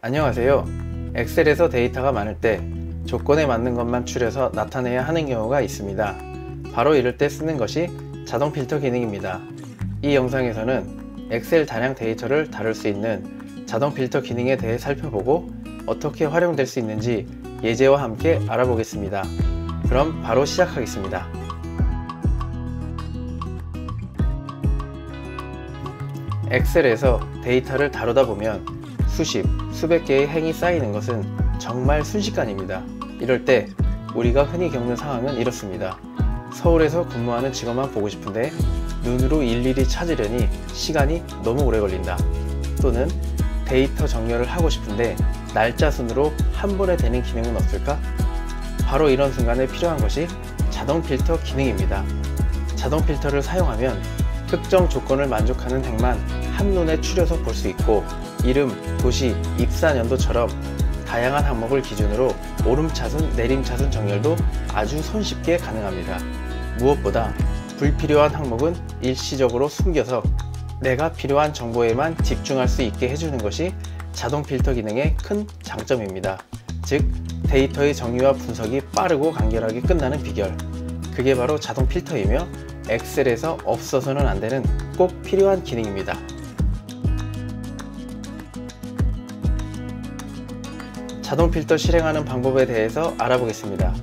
안녕하세요. 엑셀에서 데이터가 많을 때 조건에 맞는 것만 추려서 나타내야 하는 경우가 있습니다. 바로 이럴 때 쓰는 것이 자동 필터 기능입니다. 이 영상에서는 엑셀 다량 데이터를 다룰 수 있는 자동 필터 기능에 대해 살펴보고 어떻게 활용될 수 있는지 예제와 함께 알아보겠습니다. 그럼 바로 시작하겠습니다. 엑셀에서 데이터를 다루다 보면 수십, 수백 개의 행이 쌓이는 것은 정말 순식간입니다. 이럴 때 우리가 흔히 겪는 상황은 이렇습니다. 서울에서 근무하는 직원만 보고 싶은데 눈으로 일일이 찾으려니 시간이 너무 오래 걸린다. 또는 데이터 정렬을 하고 싶은데 날짜 순으로 한 번에 되는 기능은 없을까? 바로 이런 순간에 필요한 것이 자동 필터 기능입니다. 자동 필터를 사용하면 특정 조건을 만족하는 행만 한눈에 추려서 볼 수 있고 이름, 도시, 입사 연도처럼 다양한 항목을 기준으로 오름차순, 내림차순 정렬도 아주 손쉽게 가능합니다. 무엇보다 불필요한 항목은 일시적으로 숨겨서 내가 필요한 정보에만 집중할 수 있게 해주는 것이 자동 필터 기능의 큰 장점입니다. 즉, 데이터의 정리와 분석이 빠르고 간결하게 끝나는 비결. 그게 바로 자동 필터이며 엑셀에서 없어서는 안 되는 꼭 필요한 기능입니다. 자동 필터 실행하는 방법에 대해서 알아보겠습니다.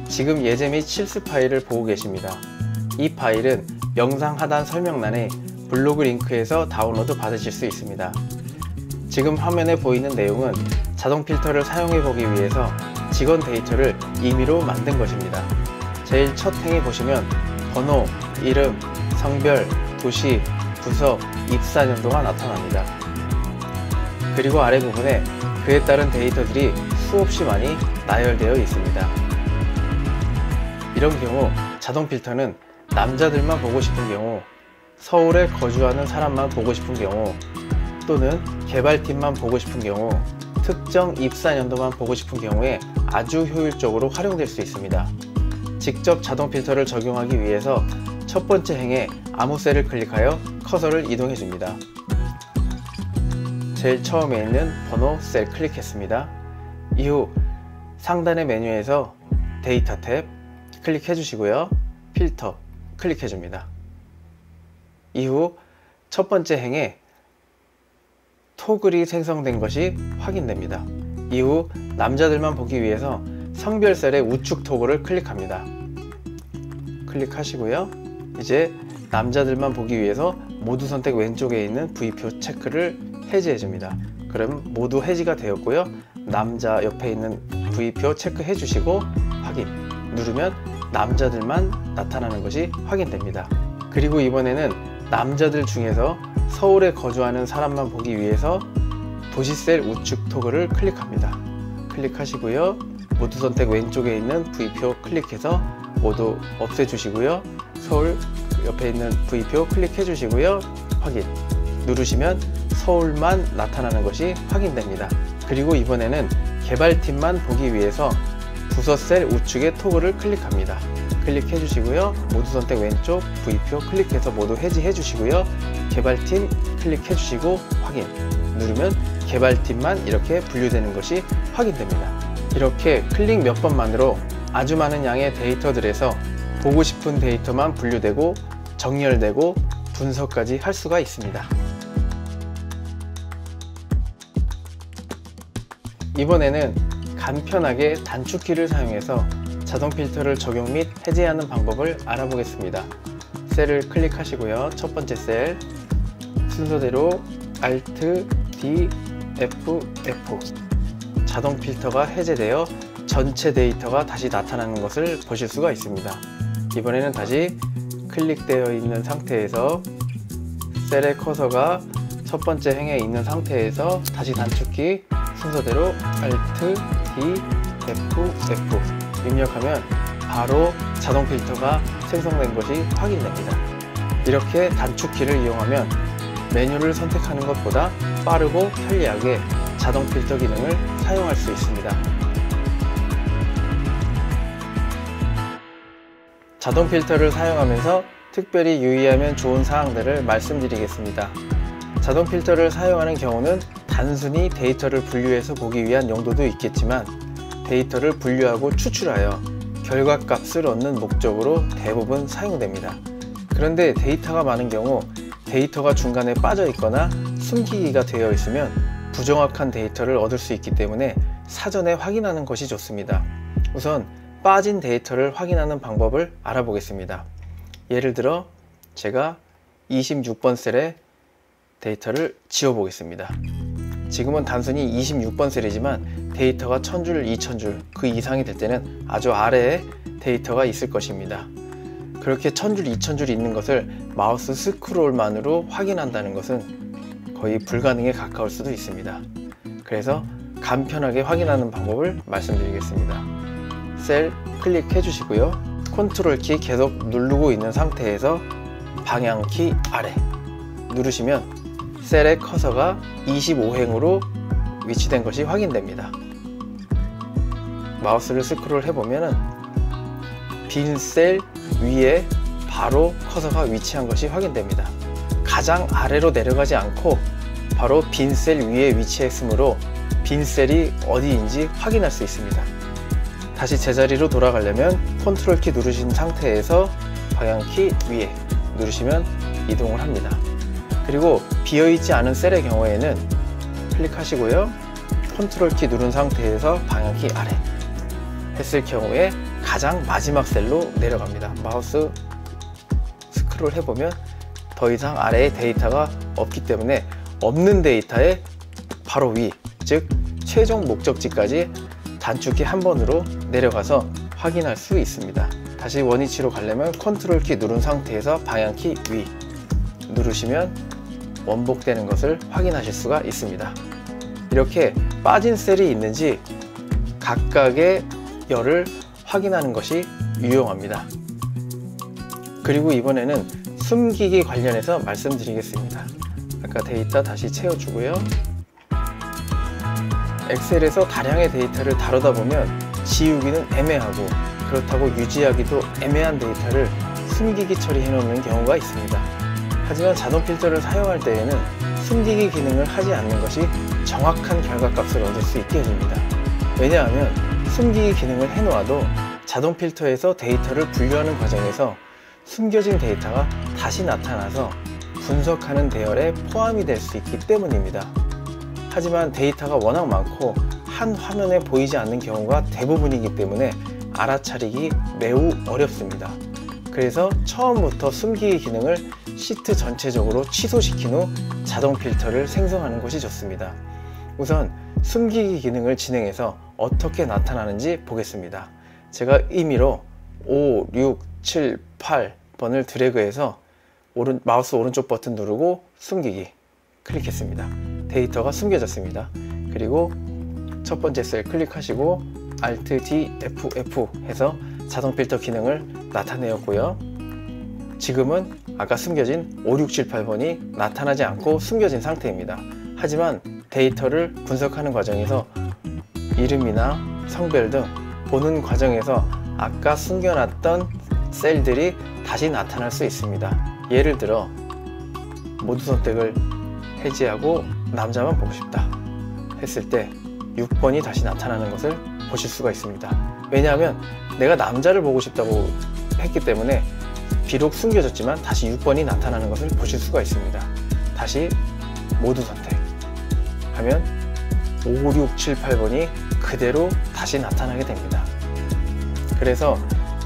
지금 예제 및 실습 파일을 보고 계십니다. 이 파일은 영상 하단 설명란에 블로그 링크에서 다운로드 받으실 수 있습니다. 지금 화면에 보이는 내용은 자동 필터를 사용해 보기 위해서 직원 데이터를 임의로 만든 것입니다. 제일 첫 행에 보시면 번호, 이름, 성별, 도시, 부서, 입사 연도가 나타납니다. 그리고 아래 부분에 그에 따른 데이터들이 수없이 많이 나열되어 있습니다. 이런 경우 자동 필터는 남자들만 보고 싶은 경우, 서울에 거주하는 사람만 보고 싶은 경우, 또는 개발팀만 보고 싶은 경우, 특정 입사 연도만 보고 싶은 경우에 아주 효율적으로 활용될 수 있습니다. 직접 자동 필터를 적용하기 위해서 첫 번째 행에 아무 셀을 클릭하여 커서를 이동해 줍니다. 제일 처음에 있는 번호 셀 클릭했습니다. 이후 상단의 메뉴에서 데이터 탭 클릭해 주시고요. 필터 클릭해 줍니다. 이후 첫 번째 행에 토글이 생성된 것이 확인됩니다. 이후 남자들만 보기 위해서 성별 셀의 우측 토글을 클릭합니다. 클릭하시고요. 이제 남자들만 보기 위해서 모두 선택 왼쪽에 있는 V표 체크를 해제해 줍니다. 그럼 모두 해지가 되었고요. 남자 옆에 있는 V표 체크해 주시고 확인 누르면 남자들만 나타나는 것이 확인됩니다. 그리고 이번에는 남자들 중에서 서울에 거주하는 사람만 보기 위해서 도시셀 우측 토글을 클릭합니다. 클릭하시고요. 모두 선택 왼쪽에 있는 V표 클릭해서 모두 없애주시고요. 서울 옆에 있는 V표 클릭해 주시고요. 확인 누르시면 서울만 나타나는 것이 확인됩니다. 그리고 이번에는 개발팀만 보기 위해서 부서 셀 우측의 토글을 클릭합니다. 클릭해 주시고요. 모두 선택 왼쪽 V표 클릭해서 모두 해지해 주시고요. 개발팀 클릭해 주시고 확인 누르면 개발팀만 이렇게 분류되는 것이 확인됩니다. 이렇게 클릭 몇 번만으로 아주 많은 양의 데이터들에서 보고 싶은 데이터만 분류되고 정렬되고 분석까지 할 수가 있습니다. 이번에는 간편하게 단축키를 사용해서 자동 필터를 적용 및 해제하는 방법을 알아보겠습니다. 셀을 클릭하시고요. 첫 번째 셀 순서대로 Alt, D, F, F 자동 필터가 해제되어 전체 데이터가 다시 나타나는 것을 보실 수가 있습니다. 이번에는 다시 클릭되어 있는 상태에서 셀의 커서가 첫 번째 행에 있는 상태에서 다시 단축키 순서대로 Alt, D, F, F 입력하면 바로 자동 필터가 생성된 것이 확인됩니다. 이렇게 단축키를 이용하면 메뉴를 선택하는 것보다 빠르고 편리하게 자동 필터 기능을 사용할 수 있습니다. 자동 필터를 사용하면서 특별히 유의하면 좋은 사항들을 말씀드리겠습니다. 자동 필터를 사용하는 경우는 단순히 데이터를 분류해서 보기 위한 용도도 있겠지만 데이터를 분류하고 추출하여 결과값을 얻는 목적으로 대부분 사용됩니다. 그런데 데이터가 많은 경우 데이터가 중간에 빠져 있거나 숨기기가 되어 있으면 부정확한 데이터를 얻을 수 있기 때문에 사전에 확인하는 것이 좋습니다. 우선 빠진 데이터를 확인하는 방법을 알아보겠습니다. 예를 들어 제가 26번 셀의 데이터를 지워 보겠습니다. 지금은 단순히 26번 셀이지만 데이터가 1000줄, 2000줄 그 이상이 될 때는 아주 아래에 데이터가 있을 것입니다. 그렇게 1000줄, 2000줄 있는 것을 마우스 스크롤만으로 확인한다는 것은 거의 불가능에 가까울 수도 있습니다. 그래서 간편하게 확인하는 방법을 말씀드리겠습니다. 셀 클릭해 주시고요. 컨트롤 키 계속 누르고 있는 상태에서 방향키 아래 누르시면 셀의 커서가 25행으로 위치된 것이 확인됩니다. 마우스를 스크롤 해보면 빈 셀 위에 바로 커서가 위치한 것이 확인됩니다. 가장 아래로 내려가지 않고 바로 빈 셀 위에 위치했으므로 빈 셀이 어디인지 확인할 수 있습니다. 다시 제자리로 돌아가려면 컨트롤 키 누르신 상태에서 방향키 위에 누르시면 이동을 합니다. 그리고 비어있지 않은 셀의 경우에는 클릭하시고요. 컨트롤 키 누른 상태에서 방향키 아래 했을 경우에 가장 마지막 셀로 내려갑니다. 마우스 스크롤 해보면 더 이상 아래에 데이터가 없기 때문에 없는 데이터의 바로 위, 즉 최종 목적지까지 단축키 한 번으로 내려가서 확인할 수 있습니다. 다시 원위치로 가려면 컨트롤 키 누른 상태에서 방향키 위 누르시면 원복되는 것을 확인하실 수가 있습니다. 이렇게 빠진 셀이 있는지 각각의 열을 확인하는 것이 유용합니다. 그리고 이번에는 숨기기 관련해서 말씀드리겠습니다. 아까 데이터 다시 채워주고요. 엑셀에서 다량의 데이터를 다루다 보면 지우기는 애매하고 그렇다고 유지하기도 애매한 데이터를 숨기기 처리해 놓는 경우가 있습니다. 하지만 자동 필터를 사용할 때에는 숨기기 기능을 하지 않는 것이 정확한 결과값을 얻을 수 있게 해줍니다. 왜냐하면 숨기기 기능을 해놓아도 자동 필터에서 데이터를 분류하는 과정에서 숨겨진 데이터가 다시 나타나서 분석하는 대열에 포함이 될 수 있기 때문입니다. 하지만 데이터가 워낙 많고 한 화면에 보이지 않는 경우가 대부분이기 때문에 알아차리기 매우 어렵습니다. 그래서 처음부터 숨기기 기능을 시트 전체적으로 취소시킨 후 자동 필터를 생성하는 것이 좋습니다. 우선 숨기기 기능을 진행해서 어떻게 나타나는지 보겠습니다. 제가 임의로 5, 6, 7, 8번을 드래그해서 마우스 오른쪽 버튼 누르고 숨기기 클릭했습니다. 데이터가 숨겨졌습니다. 그리고 첫 번째 셀 클릭하시고 Alt D F 해서 자동 필터 기능을 나타내었고요. 지금은 아까 숨겨진 5, 6, 7, 8번이 나타나지 않고 숨겨진 상태입니다. 하지만 데이터를 분석하는 과정에서 이름이나 성별 등 보는 과정에서 아까 숨겨놨던 셀들이 다시 나타날 수 있습니다. 예를 들어 모두 선택을 해제하고 남자만 보고 싶다 했을 때 6번이 다시 나타나는 것을 보실 수가 있습니다. 왜냐하면 내가 남자를 보고 싶다고 했기 때문에 비록 숨겨졌지만 다시 6번이 나타나는 것을 보실 수가 있습니다. 다시 모두 선택하면 5, 6, 7, 8번이 그대로 다시 나타나게 됩니다. 그래서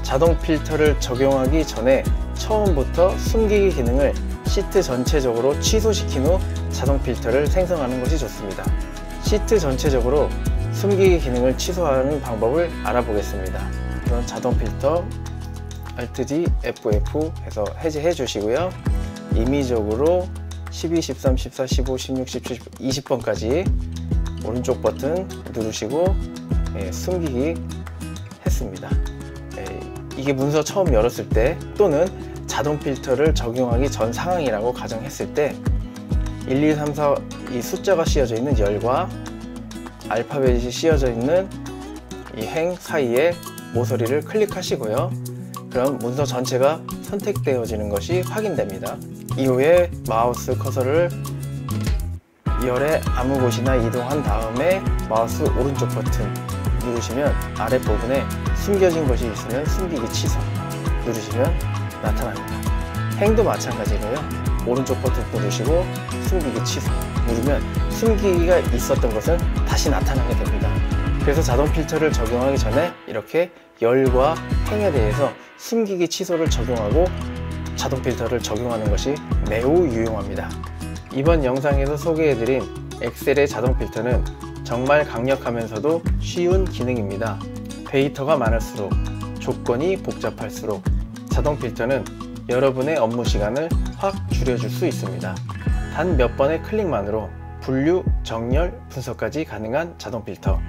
자동 필터를 적용하기 전에 처음부터 숨기기 기능을 시트 전체적으로 취소시킨 후 자동 필터를 생성하는 것이 좋습니다. 시트 전체적으로 숨기기 기능을 취소하는 방법을 알아보겠습니다. 그럼 자동 필터 Alt D FF 해서 해제해 주시고요. 임의적으로 12, 13, 14, 15, 16, 17, 20번까지 오른쪽 버튼 누르시고 숨기기 했습니다. 이게 문서 처음 열었을 때 또는 자동 필터를 적용하기 전 상황이라고 가정했을 때 1, 2, 3, 4 이 숫자가 씌어져 있는 열과 알파벳이 씌어져 있는 이 행 사이에 모서리를 클릭하시고요. 그럼 문서 전체가 선택되어지는 것이 확인됩니다. 이후에 마우스 커서를 열에 아무 곳이나 이동한 다음에 마우스 오른쪽 버튼 누르시면 아랫부분에 숨겨진 것이 있으면 숨기기 취소 누르시면 나타납니다. 행도 마찬가지고요. 오른쪽 버튼 누르시고 숨기기 취소 누르면 숨기기가 있었던 것은 다시 나타나게 됩니다. 그래서 자동 필터를 적용하기 전에 이렇게 열과 행에 대해서 숨기기 취소를 적용하고 자동 필터를 적용하는 것이 매우 유용합니다. 이번 영상에서 소개해드린 엑셀의 자동 필터는 정말 강력하면서도 쉬운 기능입니다. 데이터가 많을수록, 조건이 복잡할수록 자동 필터는 여러분의 업무 시간을 확 줄여줄 수 있습니다. 단 몇 번의 클릭만으로 분류, 정렬, 분석까지 가능한 자동 필터.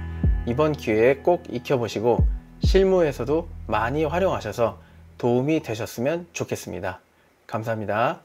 이번 기회에 꼭 익혀보시고 실무에서도 많이 활용하셔서 도움이 되셨으면 좋겠습니다. 감사합니다.